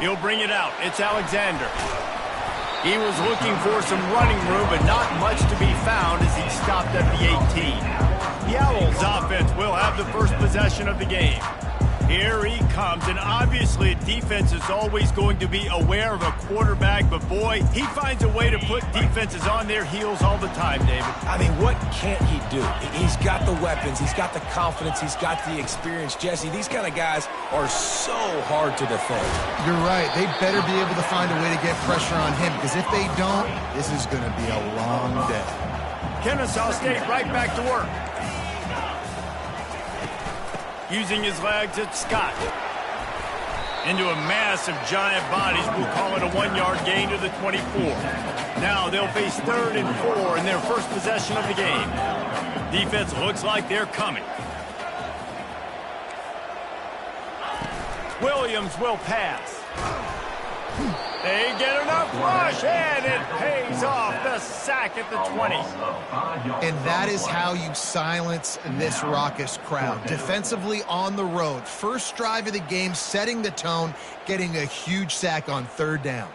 He'll bring it out. It's Alexander. He was looking for some running room, but not much to be found as he stopped at the 18. The Owls offense will have the first possession of the game. Here he comes, and obviously defense is always going to be aware of a quarterback, but boy, he finds a way to put defenses on their heels all the time, David. I mean, what can't he do? He's got the weapons, he's got the confidence, he's got the experience. Jesse, these kind of guys are so hard to defend. You're right. They better be able to find a way to get pressure on him, because if they don't, this is going to be a long day. Kennesaw State right back to work. Using his legs, it's Scott. Into a mass of giant bodies. We'll call it a 1-yard gain to the 24. Now they'll face 3rd and 4 in their first possession of the game. Defense looks like they're coming. Williams will pass. They get enough rush, and it pays off. The sack at the 20. And that is how you silence this raucous crowd. Defensively on the road. First drive of the game, setting the tone, getting a huge sack on 3rd down.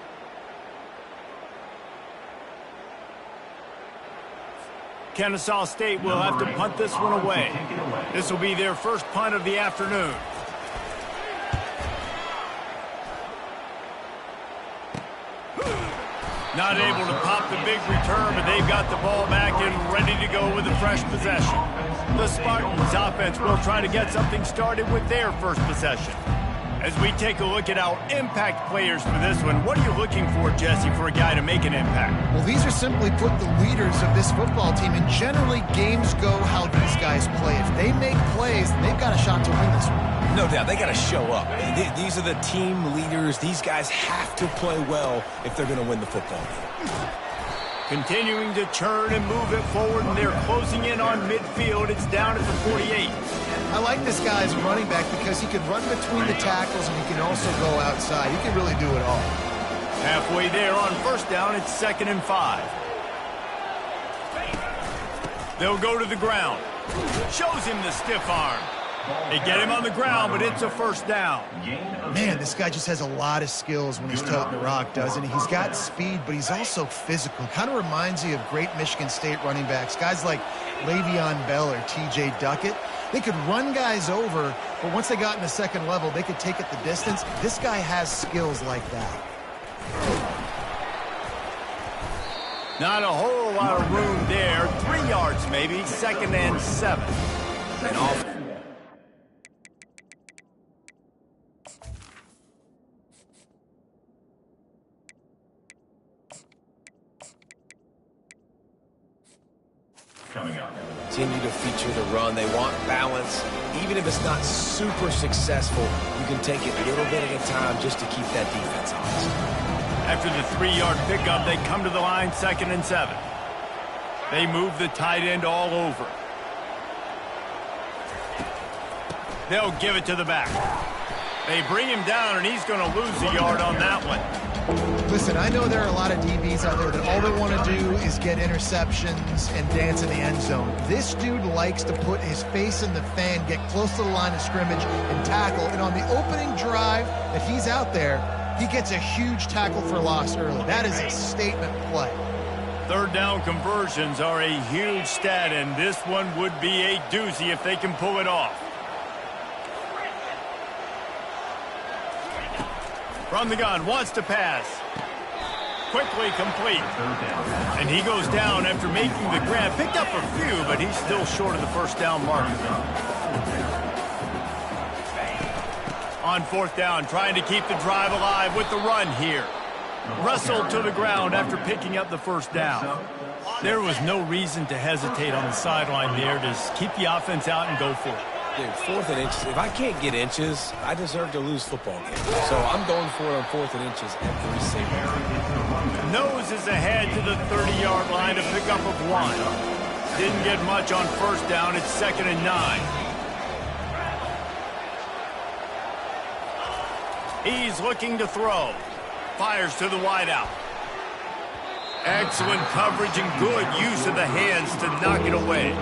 Kennesaw State will have to punt this one away. This will be their first punt of the afternoon. Not able to pop the big return, but they've got the ball back and ready to go with a fresh possession. The Spartans offense will try to get something started with their first possession. As we take a look at our impact players for this one, what are you looking for, Jesse, for a guy to make an impact? Well, these are simply put the leaders of this football team, and generally games go how these guys play. If they make plays, they've got a shot to win this one. No doubt, they got to show up. These are the team leaders. These guys have to play well if they're going to win the football game. Continuing to churn and move it forward, and they're closing in on midfield. It's down at the 48. I like this guy as a running back because he can run between the tackles and he can also go outside. He can really do it all. Halfway there on first down, it's 2nd and 5. They'll go to the ground. Shows him the stiff arm. They get him on the ground, but it's a first down. Man, this guy just has a lot of skills when he's toting the rock, doesn't he? He's got speed, but he's also physical. Kind of reminds you of great Michigan State running backs. Guys like Le'Veon Bell or T.J. Duckett. They could run guys over, but once they got in the second level, they could take it the distance. This guy has skills like that. Not a whole lot of room there. 3 yards maybe, 2nd and 7. And off. Continue to feature the run. They want balance. Even if it's not super successful, you can take it a little bit at a time just to keep that defense honest. After the 3-yard pickup, they come to the line, 2nd and 7. They move the tight end all over. They'll give it to the back. They bring him down, and he's going to lose a yard on that one. Listen, I know there are a lot of DBs out there that all they want to do is get interceptions and dance in the end zone. This dude likes to put his face in the fan, get close to the line of scrimmage, and tackle. And on the opening drive that he's out there, he gets a huge tackle for loss early. That is a statement play. 3rd down conversions are a huge stat, and this one would be a doozy if they can pull it off. From the gun, wants to pass. Quickly complete. And he goes down after making the grab. Picked up a few, but he's still short of the first down mark. On 4th down, trying to keep the drive alive with the run here. Russell to the ground after picking up the first down. There was no reason to hesitate on the sideline there. Just keep the offense out and go for it. Dude, 4th and inches. If I can't get inches, I deserve to lose football games. So I'm going for it on 4th and inches every single time. Nose is ahead to the 30-yard line to pick up of 1. Didn't get much on first down. It's 2nd and 9. He's looking to throw. Fires to the wideout. Excellent coverage and good use of the hands to knock it away.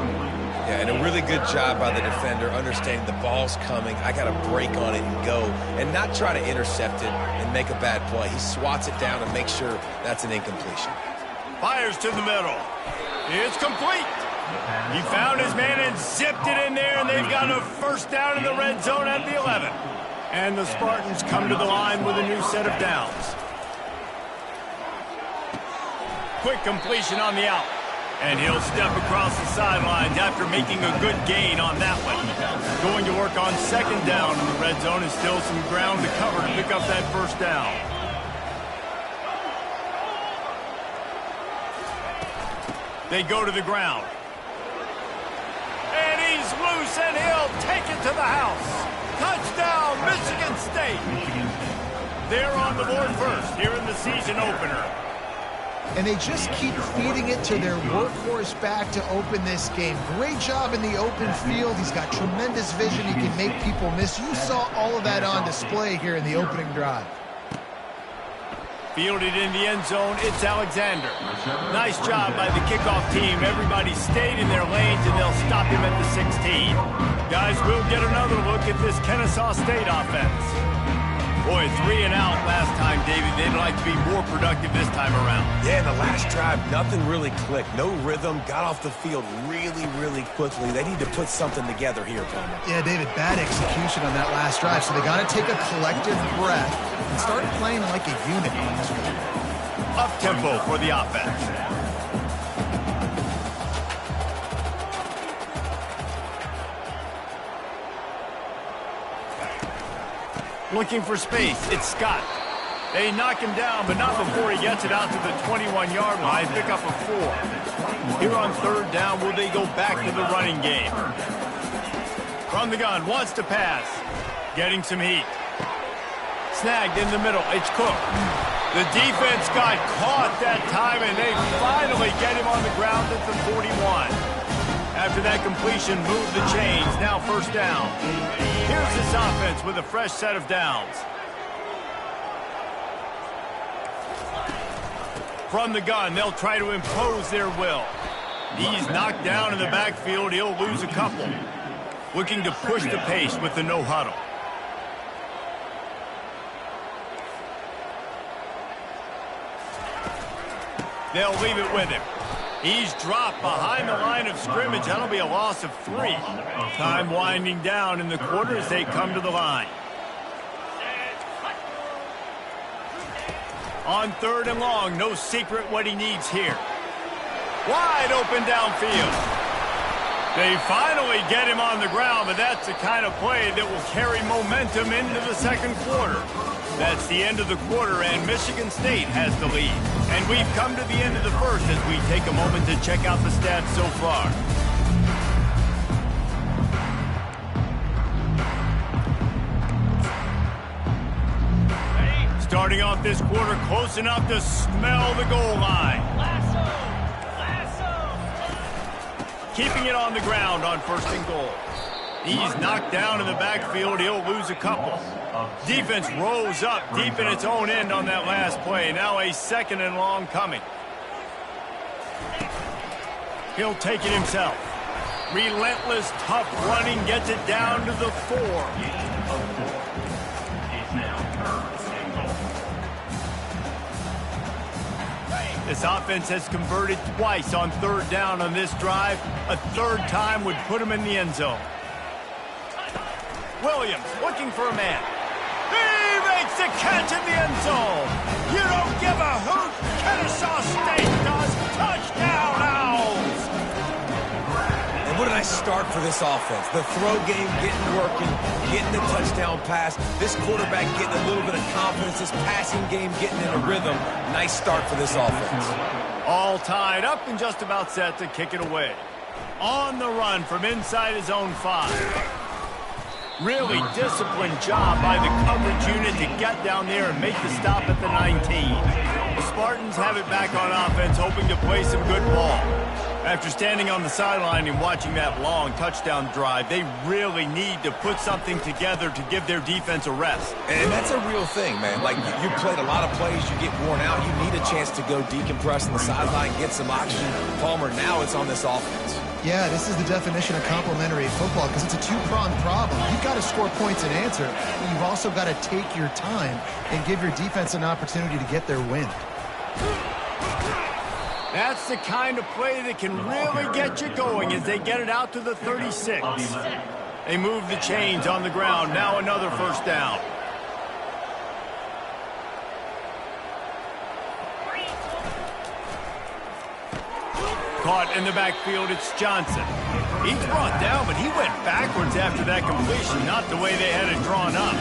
Yeah, and a really good job by the defender understanding the ball's coming. I got to break on it and go and not try to intercept it and make a bad play. He swats it down and makes sure that's an incompletion. Fires to the middle. It's complete. He found his man and zipped it in there, and they've got a first down in the red zone at the 11. And the Spartans come to the line with a new set of downs. Quick completion on the out. And he'll step across the sidelines after making a good gain on that one. Going to work on second down in the red zone, and still some ground to cover to pick up that first down. They go to the ground. And he's loose, and he'll take it to the house. Touchdown, Michigan State. They're on the board first here in the season opener. And they just keep feeding it to their workhorse back to open this game. Great job in the open field. He's got tremendous vision. He can make people miss. You saw all of that on display here in the opening drive. Fielded in the end zone, it's Alexander. Nice job by the kickoff team. Everybody stayed in their lanes, and they'll stop him at the 16. Guys, we'll get another look at this Kennesaw State offense. Boy, 3 and out last time, David. They'd like to be more productive this time around. Yeah, in the last drive, nothing really clicked. No rhythm, got off the field really, really quickly. They need to put something together here, Palmer. Yeah, David, bad execution on that last drive, so they got to take a collective breath and start playing like a unit on this one. Up-tempo for the offense. Looking for space, it's Scott. They knock him down, but not before he gets it out to the 21-yard line, pick up a 4. Here on third down, will they go back to the running game? From the gun, wants to pass. Getting some heat. Snagged in the middle, it's Cook. The defense got caught that time, and they finally get him on the ground at the 41. After that completion, move the chains, now first down. Here's this offense with a fresh set of downs. From the gun, they'll try to impose their will. He's knocked down in the backfield. He'll lose a couple. Looking to push the pace with the no huddle. They'll leave it with him. He's dropped behind the line of scrimmage. That'll be a loss of 3. Time winding down in the quarter as they come to the line. On third and long, no secret what he needs here. Wide open downfield. They finally get him on the ground, but that's the kind of play that will carry momentum into the second quarter. That's the end of the quarter, and Michigan State has the lead. And we've come to the end of the first as we take a moment to check out the stats so far. Starting off this quarter close enough to smell the goal line. Keeping it on the ground on first and goal. He's knocked down in the backfield. He'll lose a couple. Defense rose up deep in its own end on that last play. Now a second and long coming. He'll take it himself. Relentless, tough running gets it down to the 4. This offense has converted twice on third down on this drive. A third time would put him in the end zone. Williams looking for a man. He makes the catch in the end zone. You don't give a hoot. Kennesaw State does. Touchdown, Owls. And what a nice start for this offense. The throw game getting working, getting the touchdown pass. This quarterback getting a little bit of confidence. This passing game getting in a rhythm. Nice start for this offense. All tied up and just about set to kick it away. On the run from inside his own 5. Really disciplined job by the coverage unit to get down there and make the stop at the 19. The Spartans have it back on offense, hoping to play some good ball. After standing on the sideline and watching that long touchdown drive, they really need to put something together to give their defense a rest. And that's a real thing, man. Like, you played a lot of plays, you get worn out, you need a chance to go decompress on the sideline, get some oxygen. Palmer, now it's on this offense. Yeah, this is the definition of complementary football because it's a two-pronged problem. You've got to score points and answer, but you've also got to take your time and give your defense an opportunity to get their wind. That's the kind of play that can really get you going as they get it out to the 36. They move the chains on the ground. Now another first down. Caught in the backfield, it's Johnson. He's brought down, but he went backwards after that completion, not the way they had it drawn up.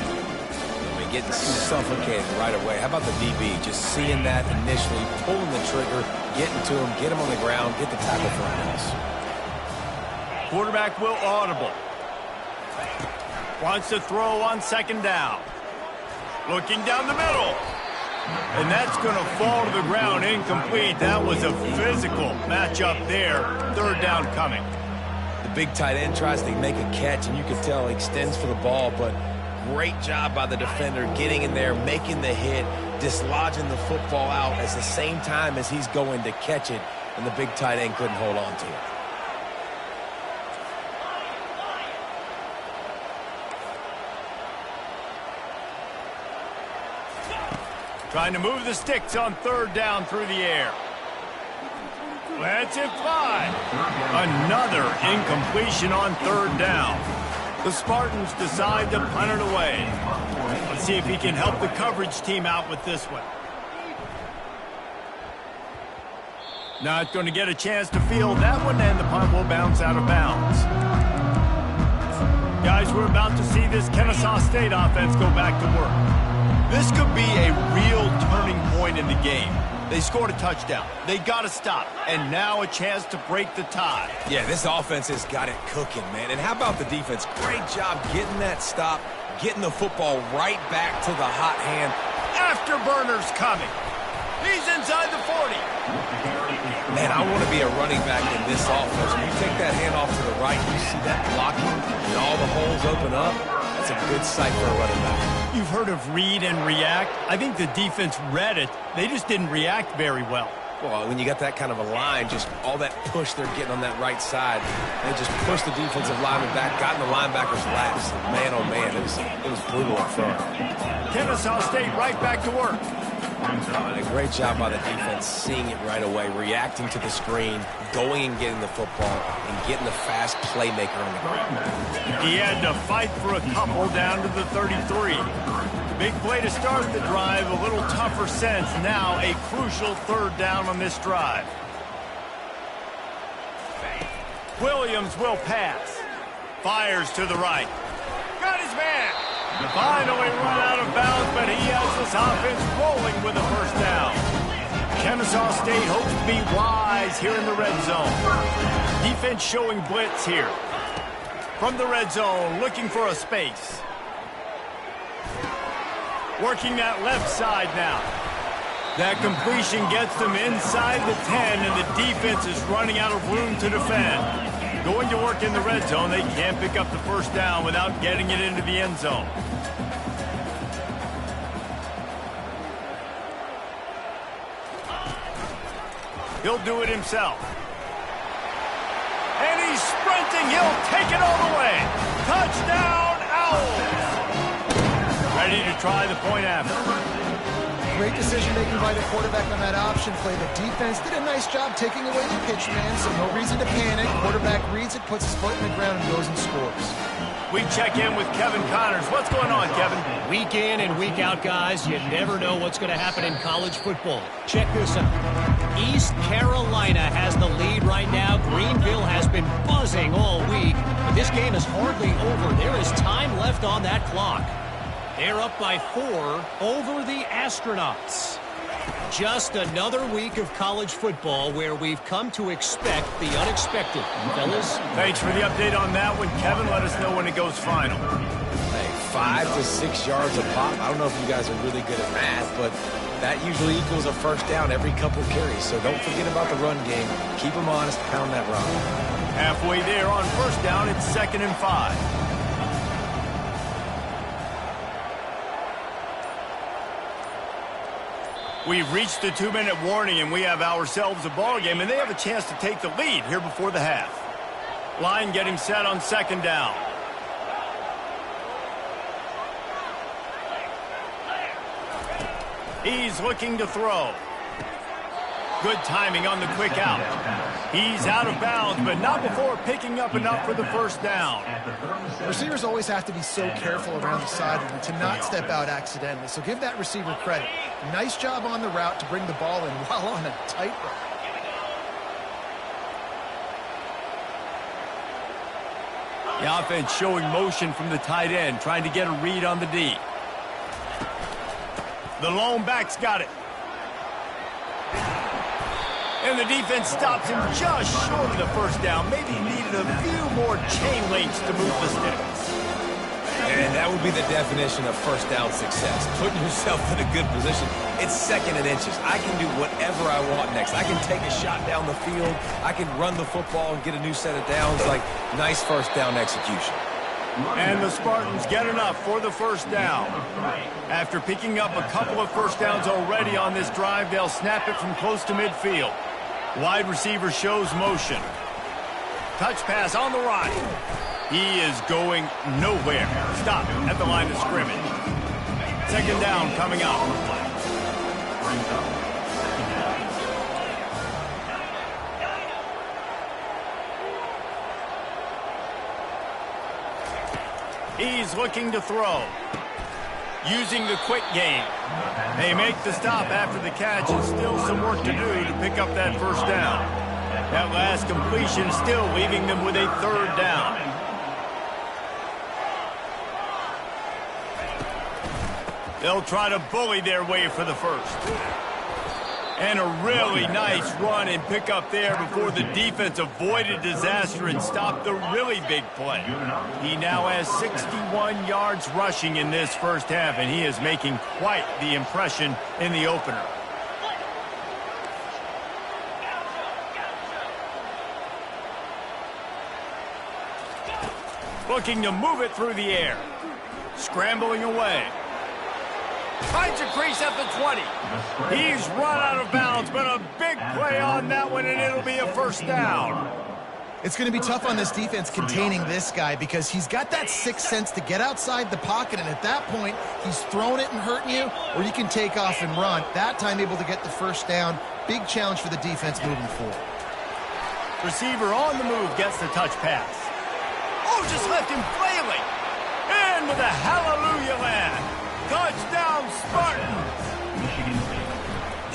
Getting suffocated right away. How about the DB? Just seeing that initially, pulling the trigger, getting to him, get him on the ground, get the tackle for a loss. Quarterback will audible. Wants to throw on second down. Looking down the middle. And that's going to fall to the ground incomplete. That was a physical matchup there. Third down coming. The big tight end tries to make a catch, and you can tell he extends for the ball, but great job by the defender getting in there, making the hit, dislodging the football out at the same time as he's going to catch it, and the big tight end couldn't hold on to it. Trying to move the sticks on third down through the air. Let's it fly. Another incompletion on third down. The Spartans decide to punt it away. Let's see if he can help the coverage team out with this one. Not going to get a chance to field that one, and the punt will bounce out of bounds. Guys, we're about to see this Kennesaw State offense go back to work. This could be a real turning point in the game. They scored a touchdown. They got to stop. And now a chance to break the tie. Yeah, this offense has got it cooking, man. And how about the defense? Great job getting that stop, getting the football right back to the hot hand. Afterburner's coming. He's inside the 40. Man, I want to be a running back in this offense. When you take that handoff to the right, you see that blocking and all the holes open up. That's a good sight for a running back. You've heard of read and react. I think the defense read it. They just didn't react very well. Well, when you got that kind of a line, just all that push they're getting on that right side, they just pushed the defensive lineman back, got in the linebacker's laps. Man, oh man, it was brutal up front. Kennesaw State right back to work. And a great job by the defense, seeing it right away, reacting to the screen, going and getting the football, and getting the fast playmaker on the ground. He had to fight for a couple down to the 33. Big play to start the drive, a little tougher sense. Now a crucial third down on this drive. Williams will pass. Fires to the right. Got his man. Finally run out of bounds, but he has this offense rolling with a first down. Kennesaw State hopes to be wise here in the red zone. Defense showing blitz here. From the red zone, looking for a space. Working that left side now. That completion gets them inside the 10, and the defense is running out of room to defend. Going to work in the red zone, they can't pick up the first down without getting it into the end zone. He'll do it himself. And he's sprinting. He'll take it all the way. Touchdown, Owls. Ready to try the point after. Great decision-making by the quarterback on that option play. The defense did a nice job taking away the pitch, man, so no reason to panic. Quarterback reads it, puts his foot in the ground, and goes and scores. We check in with Kevin Connors. What's going on, Kevin? Week in and week out, guys, you never know what's going to happen in college football. Check this out. East Carolina has the lead right now. Greenville has been buzzing all week, but this game is hardly over. There is time left on that clock. They're up by 4 over the Astronauts. Just another week of college football where we've come to expect the unexpected. Fellas? Thanks for the update on that one, Kevin. Let us know when it goes final. Hey, 5 to 6 yards a pop. I don't know if you guys are really good at math, but that usually equals a first down every couple carries. So don't forget about the run game. Keep them honest, pound that rock. Halfway there on first down, it's 2nd and 5. We've reached the 2-minute warning, and we have ourselves a ball game, and they have a chance to take the lead here before the half. Line getting set on 2nd down. He's looking to throw. Good timing on the quick out. He's out of bounds, but not before picking up enough for the first down. Receivers always have to be so careful around the sideline to not step out accidentally. So give that receiver credit. Nice job on the route to bring the ball in while on a tightrope. The offense showing motion from the tight end, trying to get a read on the D. The lone back's got it. And the defense stops him just short of the first down. Maybe needed a few more chain links to move the sticks. And that would be the definition of first down success. Putting yourself in a good position. It's 2nd and inches. I can do whatever I want next. I can take a shot down the field. I can run the football and get a new set of downs. Like, nice first down execution. And the Spartans get enough for the first down. After picking up a couple of first downs already on this drive, they'll snap it from close to midfield. Wide receiver shows motion. Touch pass on the right. He is going nowhere. Stop at the line of scrimmage. 2nd down coming up. He's looking to throw. Using the quick game. They make the stop after the catch, and still some work to do to pick up that first down. That last completion still leaving them with a 3rd down. They'll try to bully their way for the first. And a really nice run and pick up there before the defense avoided disaster and stopped the really big play. He now has 61 yards rushing in this first half, and he is making quite the impression in the opener. Looking to move it through the air. Scrambling away. Finds a crease at the 20. He's run out of bounds, but a big play on that one, and it'll be a first down. It's going to be tough on this defense containing this guy because he's got that sixth sense to get outside the pocket, and at that point, he's throwing it and hurting you, or you can take off and run. That time able to get the first down. Big challenge for the defense moving forward. Receiver on the move gets the touch pass. Oh, just left him flailing. And with a hallelujah land. Touchdown, Spartans!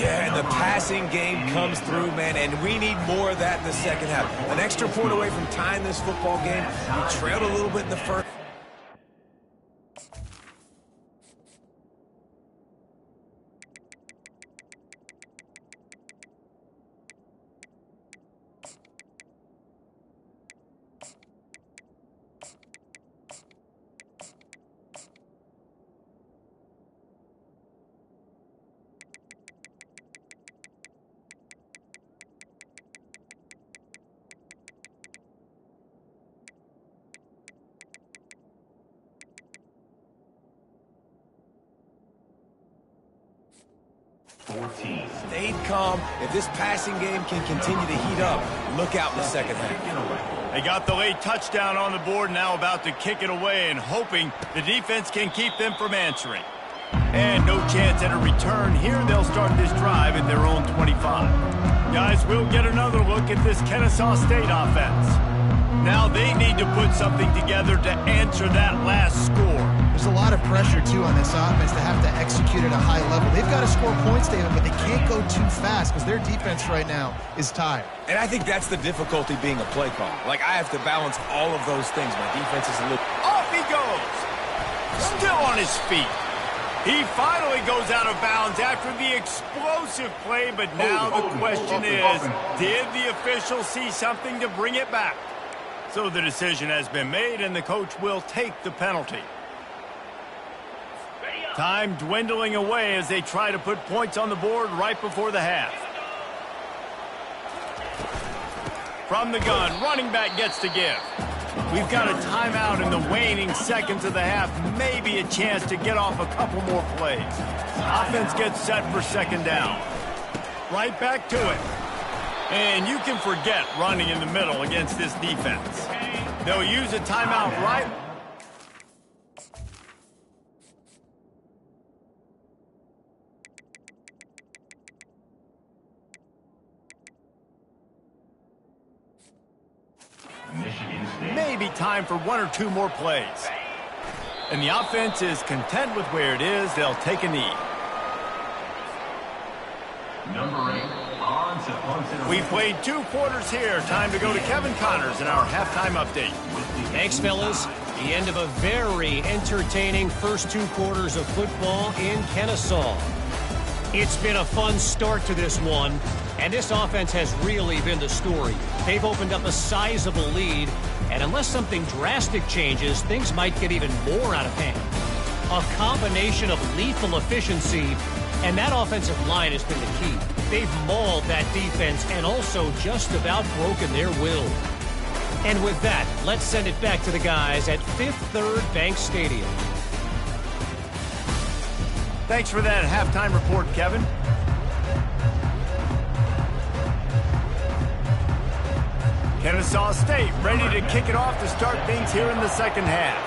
Yeah, and the passing game comes through, man, and we need more of that in the second half. An extra point away from tying this football game. We trailed a little bit in the first. Stayed calm. If this passing game can continue to heat up, look out in the second half. They got the late touchdown on the board, now about to kick it away and hoping the defense can keep them from answering. And no chance at a return. Here they'll start this drive at their own 25. Guys, we'll get another look at this Kennesaw State offense. Now they need to put something together to answer that last score. There's a lot of pressure, too, on this offense to have to execute at a high level. They've got to score points, David, but they can't go too fast because their defense right now is tired. And I think that's the difficulty being a play call. Like, I have to balance all of those things. My defense is a little... Off he goes! Still on his feet. He finally goes out of bounds after the explosive play, but now the question is, did the official see something to bring it back? So the decision has been made, and the coach will take the penalty. Time dwindling away as they try to put points on the board right before the half. From the gun, running back gets to give. We've got a timeout in the waning seconds of the half. Maybe a chance to get off a couple more plays. Offense gets set for second down. Right back to it. And you can forget running in the middle against this defense. They'll use a timeout right. Maybe time for one or two more plays. And the offense is content with where it is. They'll take a knee. Number 8, We've played 2 quarters here. Time to go to Kevin Connors in our halftime update. Thanks, fellas. The end of a very entertaining first 2 quarters of football in Kennesaw. It's been a fun start to this one, and this offense has really been the story. They've opened up a sizable lead, and unless something drastic changes, things might get even more out of hand. A combination of lethal efficiency, and that offensive line has been the key. They've mauled that defense and also just about broken their will. And with that, let's send it back to the guys at Fifth Third Bank Stadium. Thanks for that halftime report, Kevin. Kennesaw State ready to kick it off to start things here in the second half.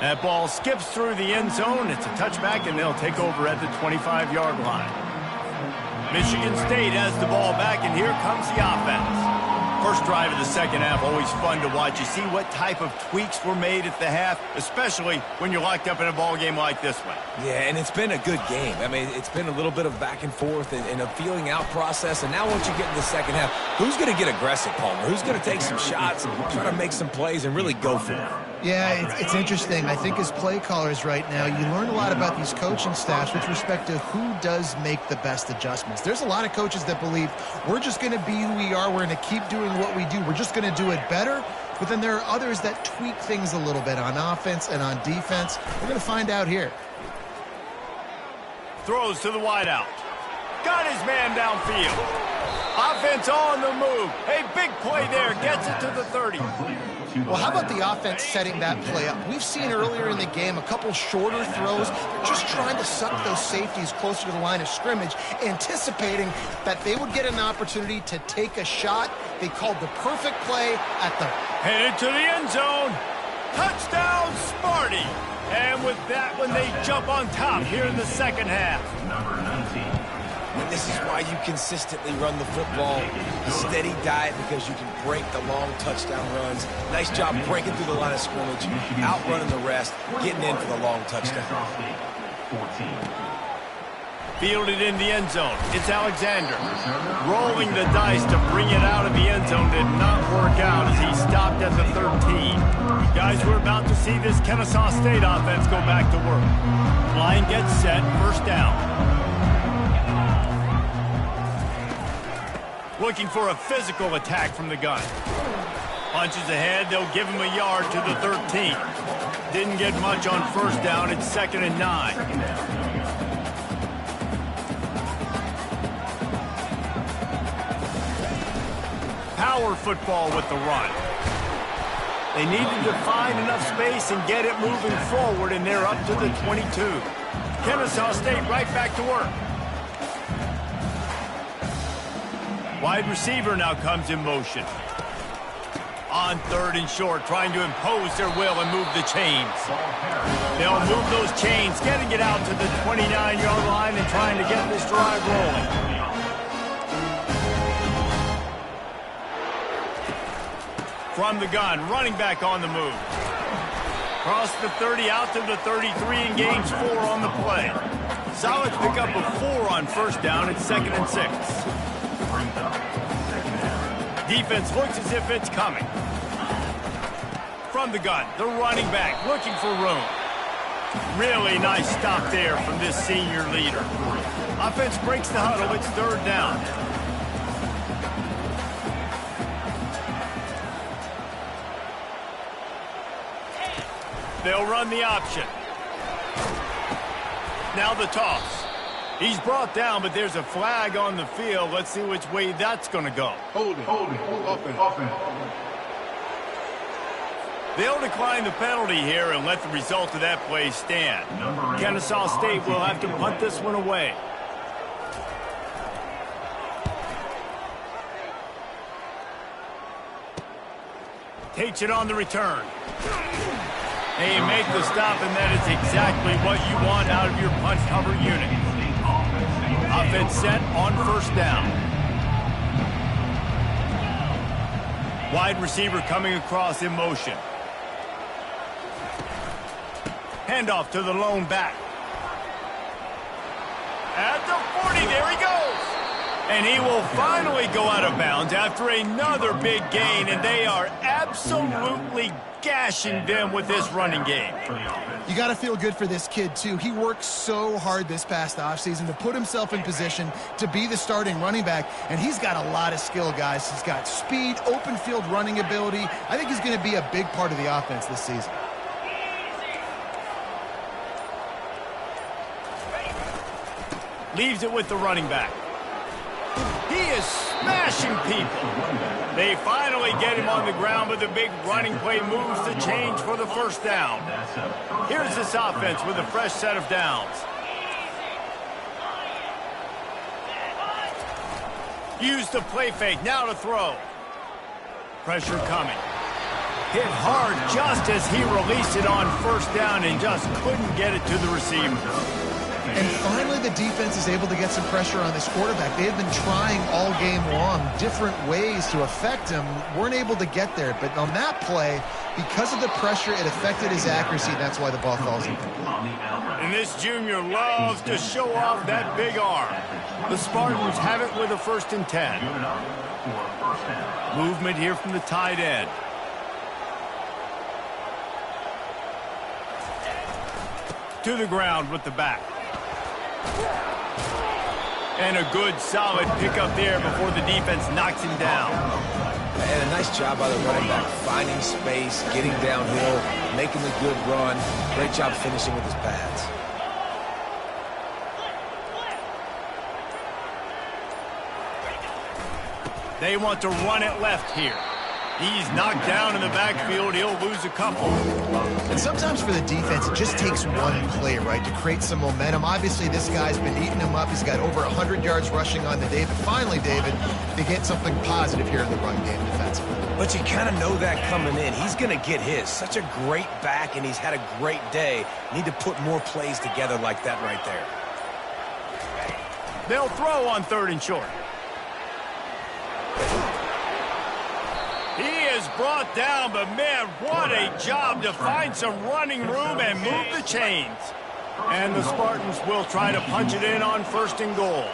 That ball skips through the end zone. It's a touchback, and they'll take over at the 25-yard line. Michigan State has the ball back, and here comes the offense. First drive of the second half, always fun to watch. You see what type of tweaks were made at the half, especially when you're locked up in a ball game like this one. Yeah, and it's been a good game. I mean, it's been a little bit of back and forth and a feeling out process. And now once you get in the second half, who's going to get aggressive, Palmer? Who's going to take some shots and try to make some plays and really go for it? Yeah, it's interesting. I think as play callers right now, you learn a lot about these coaching staffs with respect to who does make the best adjustments. There's a lot of coaches that believe we're just going to be who we are. We're going to keep doing what we do. We're just going to do it better. But then there are others that tweak things a little bit on offense and on defense. We're going to find out here. Throws to the wideout. Got his man downfield. Offense on the move. A big play there. Gets it to the 30. Well, how about the offense setting that play up? We've seen earlier in the game a couple shorter throws. They're just trying to suck those safeties closer to the line of scrimmage, anticipating that they would get an opportunity to take a shot. They called the perfect play at the... Headed to the end zone. Touchdown, Sparty. And with that one, they jump on top here in the second half. Number 19. And this is why you consistently run the football, a steady diet, because you can break the long touchdown runs. Nice job breaking through the line of scrimmage, outrunning the rest, getting in for the long touchdown. Fielded in the end zone. It's Alexander. Rolling the dice to bring it out of the end zone did not work out as he stopped at the 13. Guys, we're about to see this Kennesaw State offense go back to work. Line gets set, first down. Looking for a physical attack from the gun. Punches ahead, they'll give him a yard to the 13. Didn't get much on first down, it's 2nd and 9. Power football with the run. They needed to find enough space and get it moving forward, and they're up to the 22. Kennesaw State right back to work. Wide receiver now comes in motion. On 3rd and short, trying to impose their will and move the chains. They'll move those chains, getting it out to the 29-yard line and trying to get this drive rolling. From the gun, running back on the move. Cross the 30 out to the 33 and gains 4 on the play. Solid pick up of 4 on first down. It's 2nd and 6. Defense looks as if it's coming. From the gun, the running back looking for room. Really nice stop there from this senior leader. Offense breaks the huddle. It's 3rd down. They'll run the option. Now the toss. He's brought down, but there's a flag on the field. Let's see which way that's going to go. Holding. Offense. They'll decline the penalty here and let the result of that play stand. Kennesaw State will have to punt this one away. Takes it on the return. They make the stop, and that is exactly what you want out of your punt cover unit. Offense set on first down. Wide receiver coming across in motion. Handoff to the lone back. At the 40, there he goes. And he will finally go out of bounds after another big gain, and they are absolutely gashing them with this running game. You got to feel good for this kid, too. He worked so hard this past offseason to put himself in position to be the starting running back, and he's got a lot of skill, guys. He's got speed, open field running ability. I think he's going to be a big part of the offense this season. Leaves it with the running back. He is smashing people. They finally get him on the ground, but the big running play moves the change for the first down. Here's this offense with a fresh set of downs. Use the play fake, now to throw. Pressure coming. Hit hard just as he released it on first down and just couldn't get it to the receiver. And finally, the defense is able to get some pressure on this quarterback. They have been trying all game long different ways to affect him. Weren't able to get there. But on that play, because of the pressure, it affected his accuracy. And that's why the ball falls incomplete. And this junior loves to show off that big arm. The Spartans have it with a 1st and 10. Movement here from the tight end. To the ground with the back. And a good, solid pickup there before the defense knocks him down. And a nice job by the running back, finding space, getting downhill, making the good run. Great job finishing with his pads. They want to run it left here. He's knocked down in the backfield. He'll lose a couple. And sometimes for the defense, it just takes one play, right, to create some momentum. Obviously, this guy's been eating him up. He's got over 100 yards rushing on the day. But finally, David, they get something positive here in the run game defensively. But you kind of know that coming in. He's going to get his. Such a great back, and he's had a great day. Need to put more plays together like that right there. They'll throw on 3rd and short. He is brought down, but man, what a job to find some running room and move the chains. And the Spartans will try to punch it in on 1st and goal.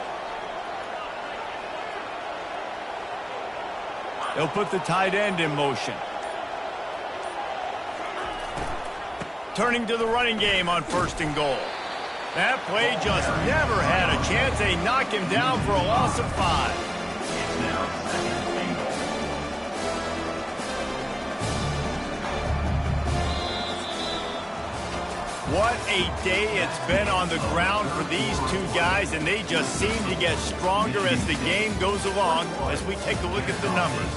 They'll put the tight end in motion. Turning to the running game on 1st and goal. That play just never had a chance. They knock him down for a loss of 5. What a day it's been on the ground for these two guys, and they just seem to get stronger as the game goes along as we take a look at the numbers.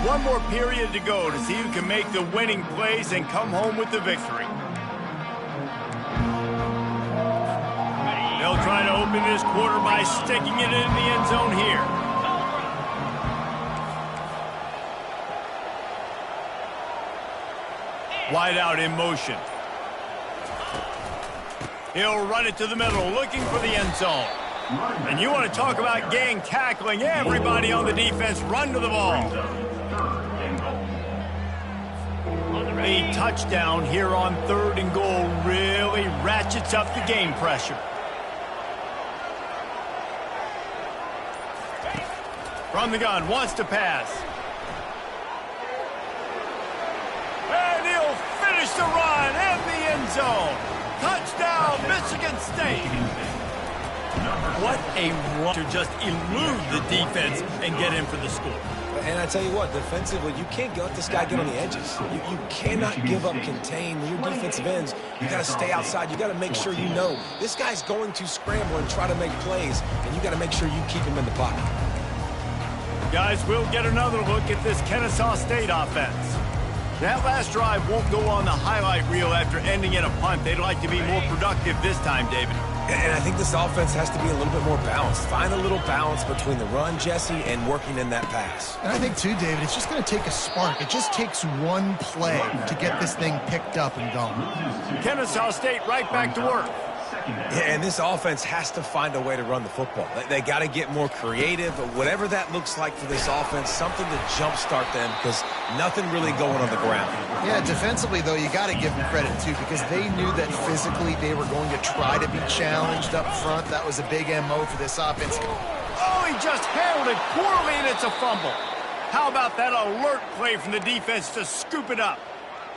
One more period to go to see who can make the winning plays and come home with the victory. They'll try to open this quarter by sticking it in the end zone here. Wide out in motion. He'll run it to the middle, looking for the end zone. And you want to talk about gang tackling. Everybody on the defense run to the ball. A touchdown here on 3rd and goal really ratchets up the game pressure. From the gun, wants to pass. And he'll finish the run in the end zone. Touchdown, Michigan State. What a run to just elude the defense and get in for the score. And I tell you what, defensively, you can't let this guy get on the edges. You cannot give up contain. When your defensive ends, you got to stay outside. You got to make sure you know this guy's going to scramble and try to make plays, and you got to make sure you keep him in the pocket. Guys, we'll get another look at this Kennesaw State offense. That last drive won't go on the highlight reel after ending in a punt. They'd like to be more productive this time, David. And I think this offense has to be a little bit more balanced. Find a little balance between the run, Jesse, and working in that pass. And I think, too, David, it's just going to take a spark. It just takes one play to get this thing picked up and going. Kennesaw State right back to work. Yeah, and this offense has to find a way to run the football. They got to get more creative, whatever that looks like for this offense, something to jumpstart them because nothing really going on the ground. Yeah, defensively, though, you got to give them credit, too, because they knew that physically they were going to try to be challenged up front. That was a big MO for this offense. Oh, he just handled it poorly, and it's a fumble. How about that alert play from the defense to scoop it up?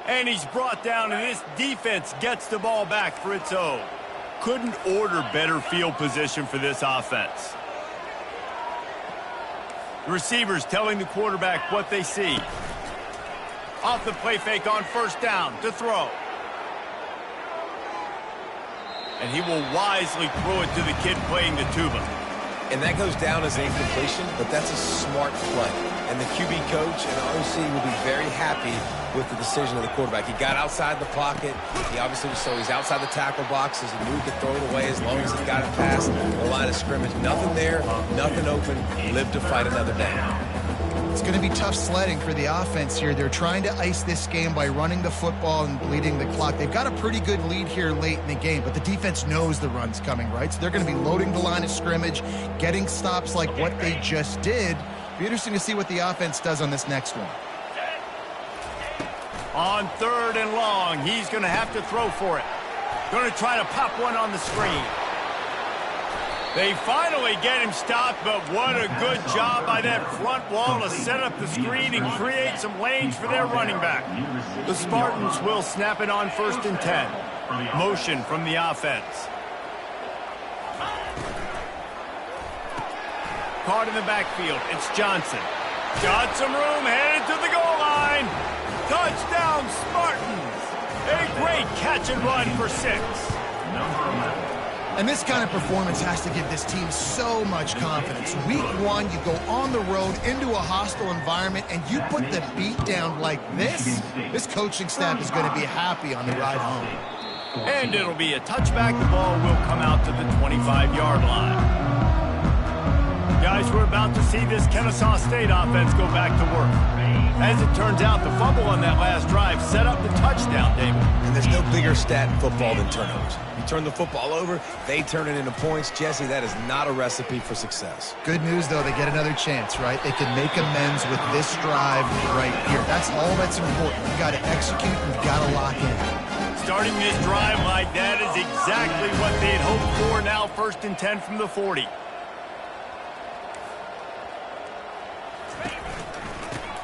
And he's brought down, and this defense gets the ball back for its own. Couldn't order better field position for this offense. The receivers telling the quarterback what they see. Off the play fake on first down to throw. And he will wisely throw it to the kid playing the tuba. And that goes down as an incompletion, but that's a smart play. And the QB coach and OC will be very happy with the decision of the quarterback. He got outside the pocket. He obviously so he's outside the tackle box as he knew he could throw it away as long as he got it past the line of scrimmage. Nothing there, nothing open. Live to fight another day. It's going to be tough sledding for the offense here. They're trying to ice this game by running the football and bleeding the clock. They've got a pretty good lead here late in the game, but the defense knows the run's coming, right? So they're going to be loading the line of scrimmage, getting stops like what they just did. Be interesting to see what the offense does on this next one. On 3rd and long, he's going to have to throw for it. Going to try to pop one on the screen. They finally get him stopped, but what a good job by that front wall to set up the screen and create some lanes for their running back. The Spartans will snap it on 1st and 10. Motion from the offense. Caught in the backfield, it's Johnson. Got some room, headed to the goal line. Touchdown, Spartans! A great catch and run for 6. And this kind of performance has to give this team so much confidence. Week 1, you go on the road into a hostile environment, and you put the beat down like this. This coaching staff is going to be happy on the ride home. And it'll be a touchback. The ball will come out to the 25-yard line. Guys, we're about to see this Kennesaw State offense go back to work. As it turns out, the fumble on that last drive set up the touchdown, David. And there's no bigger stat in football than turnovers. You turn the football over, they turn it into points. Jesse, that is not a recipe for success. Good news, though, they get another chance, right? They can make amends with this drive right here. That's all that's important. You've got to execute, you've got to lock in. Starting this drive like that is exactly what they had hoped for. Now 1st and 10 from the 40.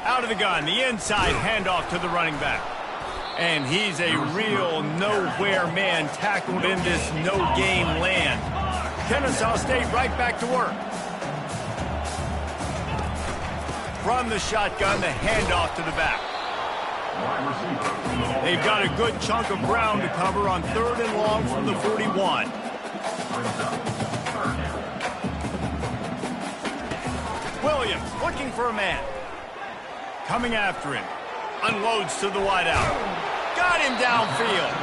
Out of the gun, the inside handoff to the running back. And he's a real nowhere man tackled in this no-game land. Kennesaw State right back to work. From the shotgun, the handoff to the back. They've got a good chunk of ground to cover on 3rd and long from the 41. Williams looking for a man. Coming after him. Unloads to the wideout. Got him downfield.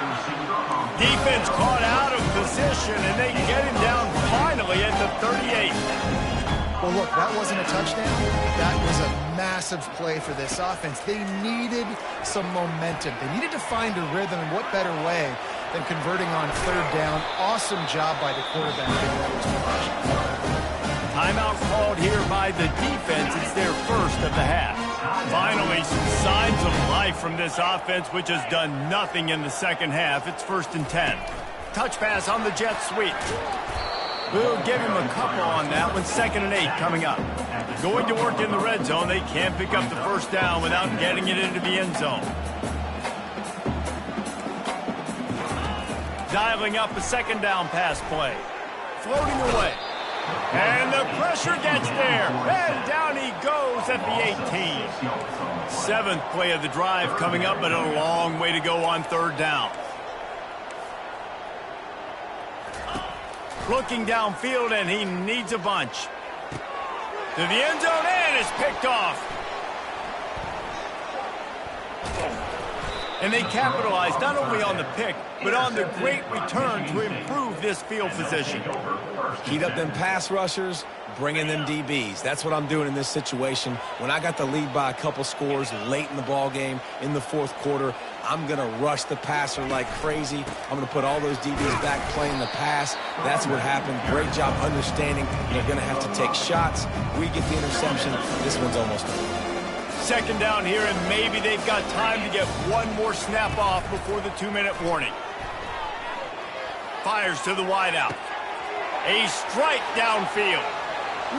Defense caught out of position, and they get him down finally at the 38. Well, look, that wasn't a touchdown. That was a massive play for this offense. They needed some momentum. They needed to find a rhythm, and what better way than converting on 3rd down. Awesome job by the quarterback. Timeout called here by the defense. It's their first of the half. Finally, some signs of life from this offense, which has done nothing in the second half. It's 1st and 10. Touch pass on the jet sweep. We'll give him a couple on that one. 2nd and 8 coming up. Going to work in the red zone. They can't pick up the first down without getting it into the end zone. Dialing up a 2nd down pass play. floating away. And the pressure gets there. And down he goes at the 18. Seventh play of the drive coming up, but a long way to go on third down. Looking downfield, and he needs a bunch. To the end zone, and it's picked off. And they capitalized not only on the pick, but on the great return to improve this field position. Heat up them pass rushers, bring in them DBs. That's what I'm doing in this situation. When I got the lead by a couple scores late in the ball game, in the fourth quarter, I'm going to rush the passer like crazy. I'm going to put all those DBs back playing the pass. That's what happened. Great job understanding they're going to have to take shots. We get the interception. This one's almost over. Second down here, and maybe they've got time to get one more snap off before the 2-minute warning. Fires to the wideout. A strike downfield.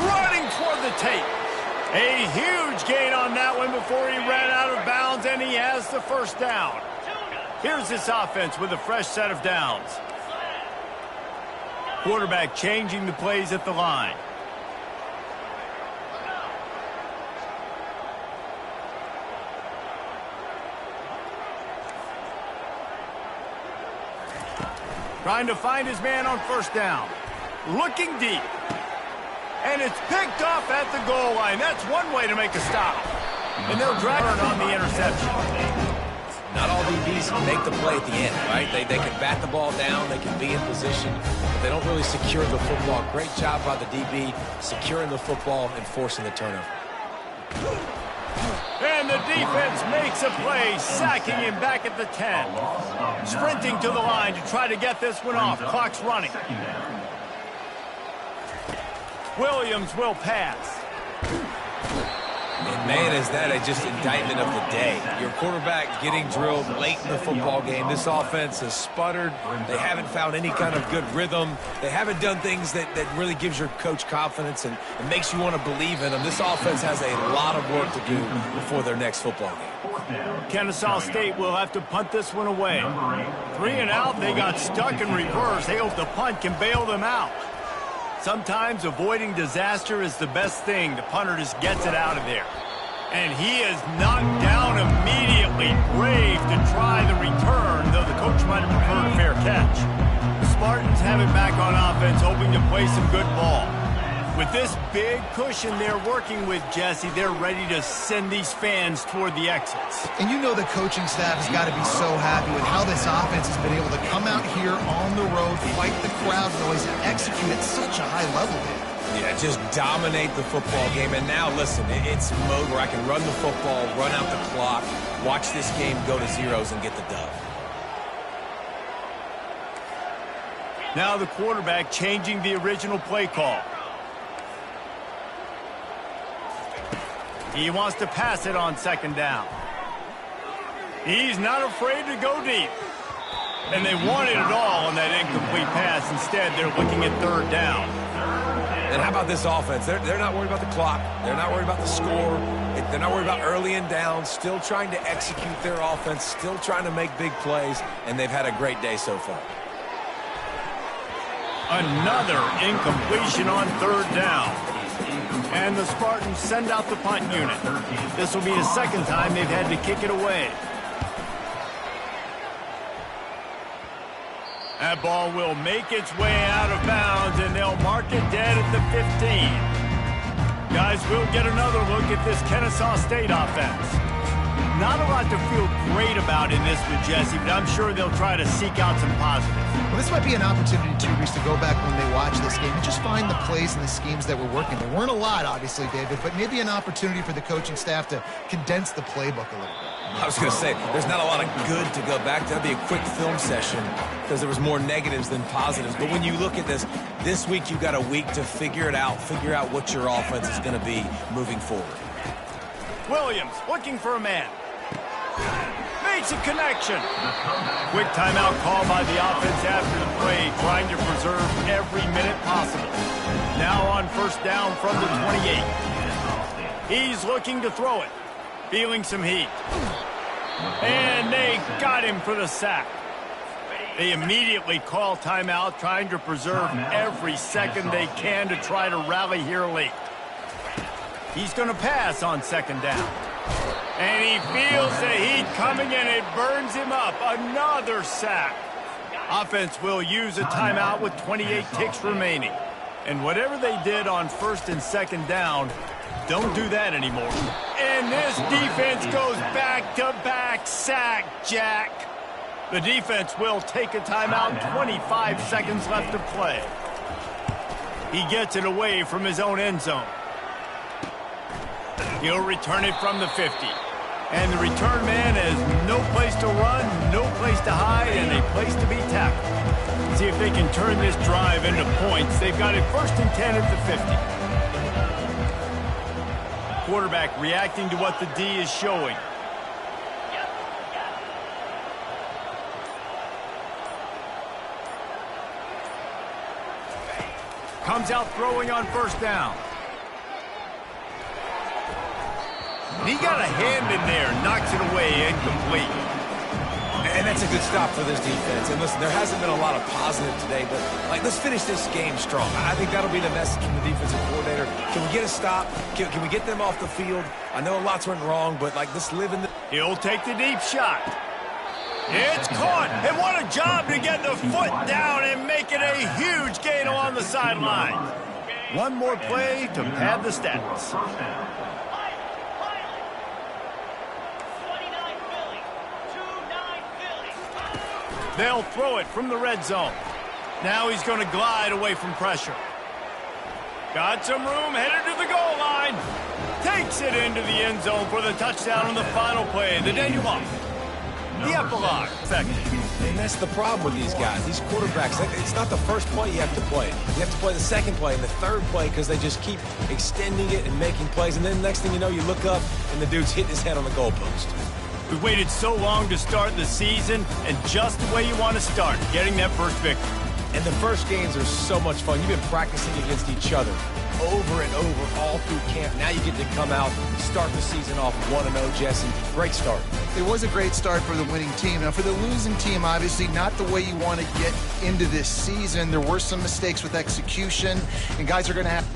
Running toward the tape. A huge gain on that one before he ran out of bounds, and he has the first down. Here's this offense with a fresh set of downs. Quarterback changing the plays at the line. Trying to find his man on first down. Looking deep. And it's picked off at the goal line. That's one way to make a stop. And they'll drag on the interception. Not all DBs make the play at the end, right? They can bat the ball down, they can be in position, but they don't really secure the football. Great job by the DB securing the football and forcing the turnover. And the defense makes a play, sacking him back at the 10. Sprinting to the line to try to get this one off. Clock's running. Williams will pass. And man, is that just indictment of the day. Your quarterback getting drilled late in the football game. This offense has sputtered. They haven't found any kind of good rhythm. They haven't done things that really gives your coach confidence and makes you want to believe in them. This offense has a lot of work to do before their next football game. Kennesaw State will have to punt this one away. 3 and out, they got stuck in reverse. They hope the punt can bail them out. Sometimes avoiding disaster is the best thing. The punter just gets it out of there. And he is knocked down immediately. Brave to try the return, though the coach might have preferred a fair catch. The Spartans have it back on offense, hoping to play some good ball. With this big cushion they're working with, Jesse, they're ready to send these fans toward the exits. And you know the coaching staff has got to be so happy with how this offense has been able to come out here on the road, fight the crowd noise, and execute at such a high level here. Yeah, just dominate the football game. And now, listen, it's mode where I can run the football, run out the clock, watch this game go to zeros and get the dub. Now the quarterback changing the original play call. He wants to pass it on second down. He's not afraid to go deep. And they wanted it all on that incomplete pass. Instead, they're looking at third down. And how about this offense? They're not worried about the clock. They're not worried about the score. They're not worried about early and down. Still trying to execute their offense. Still trying to make big plays. And they've had a great day so far. Another incompletion on third down. And the Spartans send out the punt unit. This will be the second time they've had to kick it away. That ball will make its way out of bounds, and they'll mark it dead at the 15. Guys, we'll get another look at this Kennesaw State offense. Not a lot to feel great about in this with Jesse, but I'm sure they'll try to seek out some positives. Well, this might be an opportunity, too, Reese, to go back when they watch this game and just find the plays and the schemes that were working. There weren't a lot, obviously, David, but maybe an opportunity for the coaching staff to condense the playbook a little bit. I was going to say, there's not a lot of good to go back to. That'd be a quick film session because there was more negatives than positives. But when you look at this week you've got a week to figure it out, figure out what your offense is going to be moving forward. Williams looking for a man. Makes a connection. Quick timeout call by the offense after the play, trying to preserve every minute possible. Now on first down from the 28. He's looking to throw it. Feeling some heat. And they got him for the sack. They immediately call timeout, trying to preserve every second they can to try to rally here late. He's going to pass on second down. And he feels the heat coming, and it burns him up. Another sack. Offense will use a timeout with 28 ticks remaining. And whatever they did on first and second down, don't do that anymore. And this defense goes back-to-back sack, Jack. The defense will take a timeout, 25 seconds left to play. He gets it away from his own end zone. He'll return it from the 50. And the return man has no place to run, no place to hide, and a place to be tackled. See if they can turn this drive into points. They've got it first and 10 at the 50. Quarterback reacting to what the D is showing. Comes out throwing on first down. And he got a hand in there, knocks it away, incomplete. And that's a good stop for this defense. And listen, there hasn't been a lot of positive today, but let's finish this game strong. I think that'll be the message from the defensive coordinator. Can we get a stop? Can we get them off the field? I know lots went wrong, but let's live in the... He'll take the deep shot. It's caught, and what a job to get the foot down and make it a huge gain along the sideline. One more play to pad the stats. They'll throw it from the red zone. Now he's going to glide away from pressure. Got some room, headed to the goal line. Takes it into the end zone for the touchdown on the final play. The denouement. The epilogue. Effective. And that's the problem with these guys, these quarterbacks. It's not the first play you have to play. You have to play the second play and the third play because they just keep extending it and making plays. And then next thing you know, you look up and the dude's hitting his head on the goalpost. We waited so long to start the season, and just the way you want to start, getting that first victory. And the first games are so much fun. You've been practicing against each other over and over all through camp. Now you get to come out, start the season off 1-0, Jesse. Great start. It was a great start for the winning team. Now, for the losing team, obviously not the way you want to get into this season. There were some mistakes with execution, and guys are going to have...